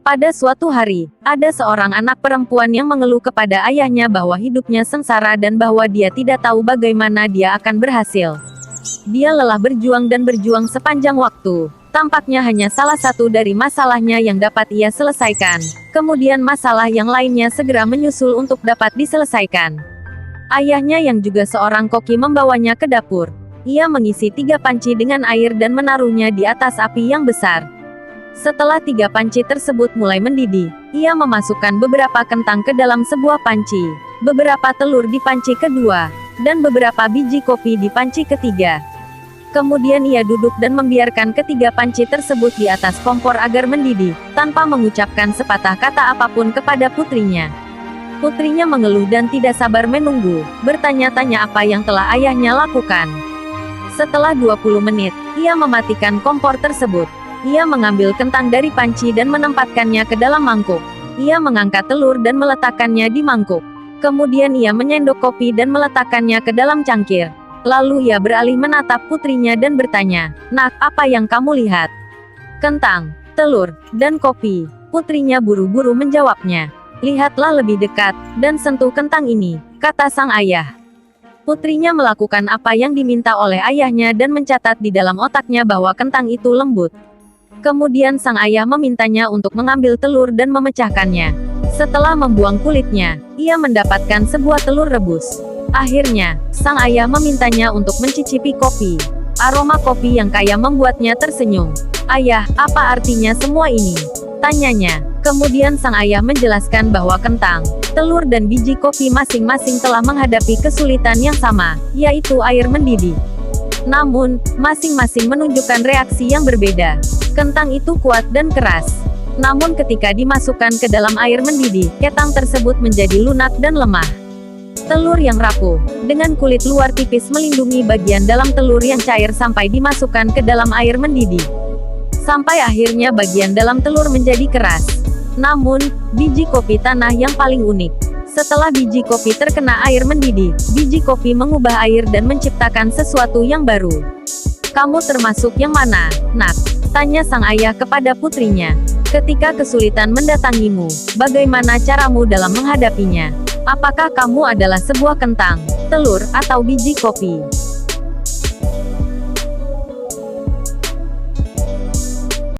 Pada suatu hari, ada seorang anak perempuan yang mengeluh kepada ayahnya bahwa hidupnya sengsara dan bahwa dia tidak tahu bagaimana dia akan berhasil. Dia lelah berjuang dan berjuang sepanjang waktu. Tampaknya hanya salah satu dari masalahnya yang dapat ia selesaikan. Kemudian masalah yang lainnya segera menyusul untuk dapat diselesaikan. Ayahnya yang juga seorang koki membawanya ke dapur. Ia mengisi 3 panci dengan air dan menaruhnya di atas api yang besar. Setelah 3 panci tersebut mulai mendidih, ia memasukkan beberapa kentang ke dalam sebuah panci, beberapa telur di panci kedua, dan beberapa biji kopi di panci ketiga. Kemudian ia duduk dan membiarkan ketiga panci tersebut di atas kompor agar mendidih, tanpa mengucapkan sepatah kata apapun kepada putrinya. Putrinya mengeluh dan tidak sabar menunggu, bertanya-tanya apa yang telah ayahnya lakukan. Setelah 20 menit, ia mematikan kompor tersebut. Ia mengambil kentang dari panci dan menempatkannya ke dalam mangkuk. Ia mengangkat telur dan meletakkannya di mangkuk. Kemudian ia menyendok kopi dan meletakkannya ke dalam cangkir. Lalu ia beralih menatap putrinya dan bertanya, "Nak, apa yang kamu lihat?" "Kentang, telur, dan kopi," putrinya buru-buru menjawabnya. "Lihatlah lebih dekat, dan sentuh kentang ini," kata sang ayah. Putrinya melakukan apa yang diminta oleh ayahnya dan mencatat di dalam otaknya bahwa kentang itu lembut. Kemudian sang ayah memintanya untuk mengambil telur dan memecahkannya. Setelah membuang kulitnya, ia mendapatkan sebuah telur rebus. Akhirnya, sang ayah memintanya untuk mencicipi kopi. Aroma kopi yang kaya membuatnya tersenyum. "Ayah, apa artinya semua ini?" tanyanya. Kemudian sang ayah menjelaskan bahwa kentang, telur dan biji kopi masing-masing telah menghadapi kesulitan yang sama, yaitu air mendidih. Namun, masing-masing menunjukkan reaksi yang berbeda. Kentang itu kuat dan keras. Namun ketika dimasukkan ke dalam air mendidih, kentang tersebut menjadi lunak dan lemah. Telur yang rapuh, dengan kulit luar tipis melindungi bagian dalam telur yang cair sampai dimasukkan ke dalam air mendidih. Sampai akhirnya bagian dalam telur menjadi keras. Namun, biji kopi tanah yang paling unik. Setelah biji kopi terkena air mendidih, biji kopi mengubah air dan menciptakan sesuatu yang baru. "Kamu termasuk yang mana, Nak?" tanya sang ayah kepada putrinya. "Ketika kesulitan mendatangimu, bagaimana caramu dalam menghadapinya? Apakah kamu adalah sebuah kentang, telur, atau biji kopi?"